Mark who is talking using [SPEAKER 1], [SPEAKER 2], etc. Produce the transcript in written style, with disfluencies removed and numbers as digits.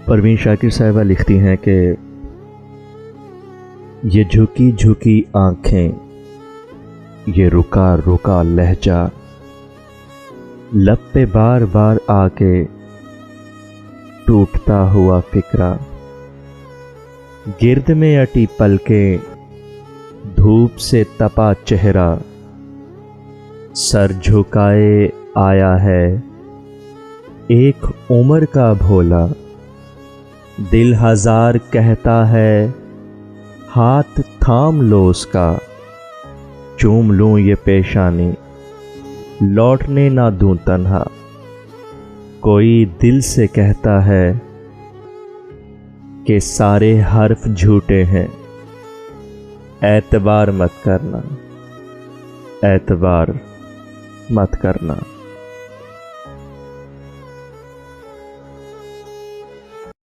[SPEAKER 1] परवीन शाकिर साहिबा लिखती हैं कि ये झुकी झुकी आंखें, ये रुका रुका लहजा, लब पे बार बार आके टूटता हुआ फिक्रा, गिर्द में अटी पलकें, धूप से तपा चेहरा, सर झुकाए आया है एक उम्र का भोला, दिल हजार कहता है हाथ थाम लो उसका, चूम लूं ये पेशानी, लौटने ना दूं तन्हा, कोई दिल से कहता है कि सारे हर्फ झूठे हैं, एतबार मत करना, एतबार मत करना।